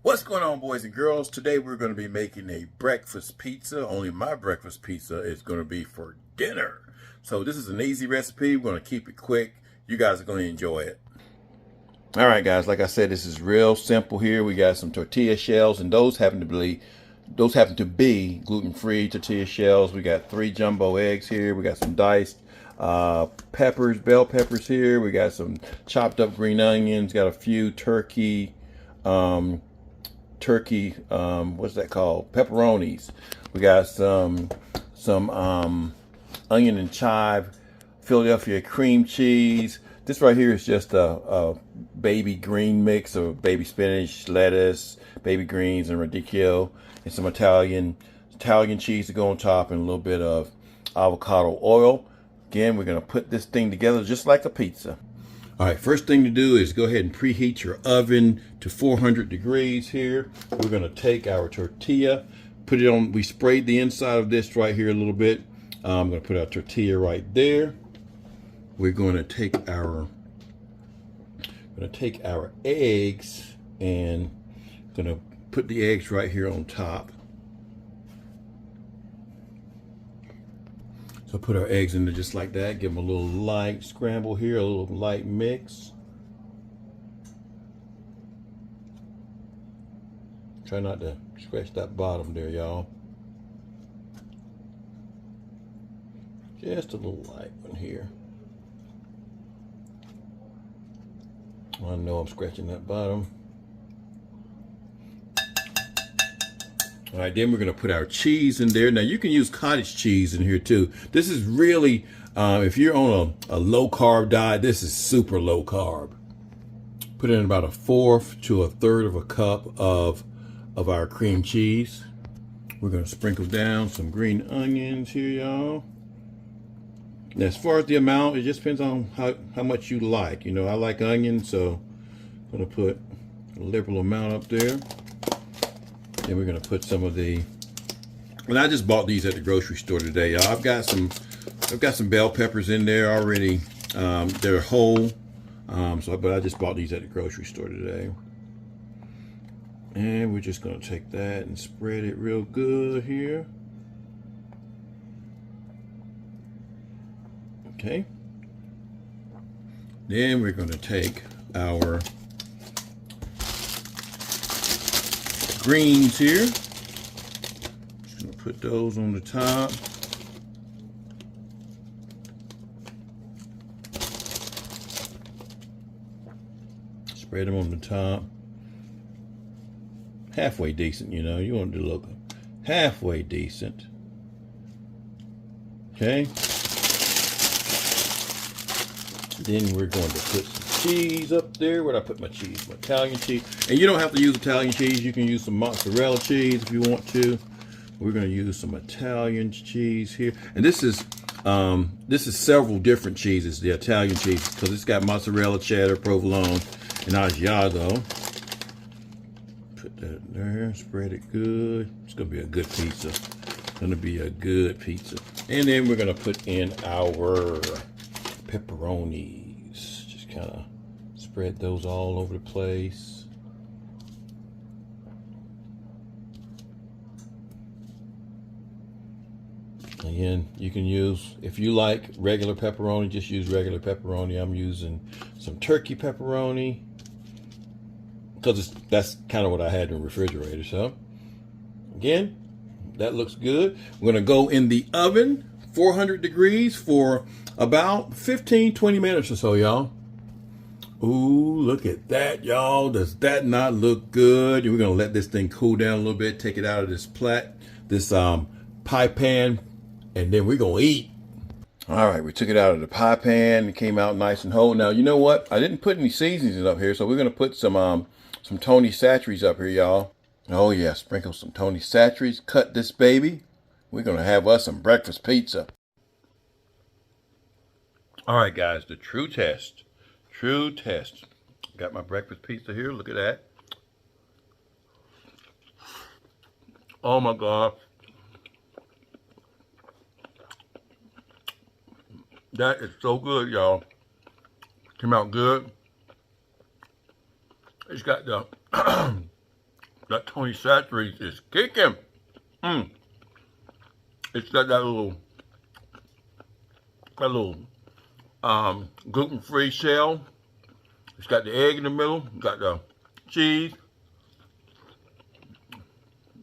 What's going on, boys and girls? Today we're going to be making a breakfast pizza. Only my breakfast pizza is going to be for dinner. So this is an easy recipe. We're going to keep it quick. You guys are going to enjoy it. All right, guys. Like I said, this is real simple here. We got some tortilla shells, and those happen to be gluten-free tortilla shells. We got 3 jumbo eggs here. We got some diced peppers, bell peppers here. We got some chopped up green onions. Got a few turkey, what's that called? Pepperonis. We got some onion and chive, Philadelphia cream cheese. This right here is just a baby green mix of baby spinach, lettuce, baby greens, and radicchio, and some Italian cheese to go on top, and a little bit of avocado oil. Again, we're going to put this thing together just like a pizza. All right, first thing to do is go ahead and preheat your oven to 400 degrees here. We're going to take our tortilla, put it on, we sprayed the inside of this right here a little bit. I'm going to put our tortilla right there. We're going to take our eggs and going to put the eggs right here on top. So put our eggs in there just like that. Give them a little light scramble here, a little light mix. Try not to scratch that bottom there, y'all. Just a little light one here. I know I'm scratching that bottom. All right, then we're going to put our cheese in there. Now, you can use cottage cheese in here, too. This is really, if you're on a low-carb diet, this is super low carb. Put in about 1/4 to 1/3 of a cup of our cream cheese. We're going to sprinkle down some green onions here, y'all. Now, as far as the amount, it just depends on how much you like. You know, I like onions, so I'm going to put a liberal amount up there. Then we're going to put some of the, and I just bought these at the grocery store today, y'all. I've got some bell peppers in there already. They're whole, but I just bought these at the grocery store today. And we're just going to take that and spread it real good here. Okay. Then we're going to take our greens here. Just going to put those on the top. Spread them on the top. Halfway decent, you know. You want it to look halfway decent. Okay. Then we're going to put some cheese up there. Where'd I put my cheese? My Italian cheese. And you don't have to use Italian cheese. You can use some mozzarella cheese if you want to. We're going to use some Italian cheese here. And this is several different cheeses, the Italian cheese, because it's got mozzarella, cheddar, provolone, and Asiago. Put that there. Spread it good. It's going to be a good pizza. It's going to be a good pizza. And then we're going to put in our pepperonis. Just kind of spread those all over the place. Again, you can use, if you like regular pepperoni, just use regular pepperoni. I'm using some turkey pepperoni because that's kind of what I had in the refrigerator. So again, that looks good. We're going to go in the oven, 400 degrees for about 15-20 minutes or so, y'all. Ooh, look at that, y'all. Does that not look good? We're gonna let this thing cool down a little bit, take it out of this pie pan, and then we're gonna eat. All right, we took it out of the pie pan. It came out nice and whole. Now, you know what? I didn't put any seasonings up here, so we're gonna put some Tony Chachere's up here, y'all. Oh yeah, sprinkle some Tony Chachere's. Cut this baby. We're gonna have us some breakfast pizza. All right, guys, the true test. True test. Got my breakfast pizza here. Look at that. Oh my God. That is so good, y'all. Came out good. It's got the That Tony Chachere's is kicking. It's got that little gluten-free shell. It's got the egg in the middle. Got the cheese.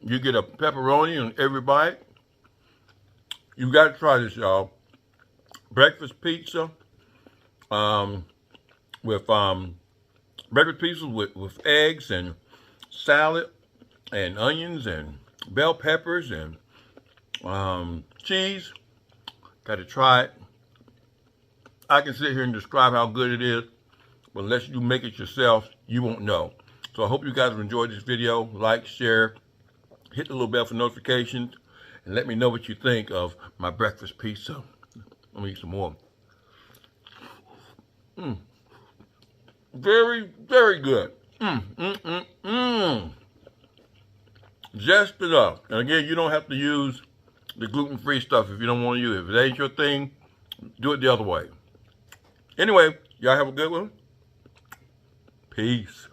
You get a pepperoni on every bite. You got to try this, y'all. Breakfast pizza with eggs and salad and onions and bell peppers and cheese. Got to try it. I can sit here and describe how good it is, but unless you make it yourself, you won't know. So I hope you guys have enjoyed this video. Like, share, hit the little bell for notifications, and let me know what you think of my breakfast pizza. Let me eat some more. Very, very good. Just enough. And again, you don't have to use the gluten-free stuff if you don't want to use it. If it ain't your thing, do it the other way. Anyway, y'all have a good one. Peace.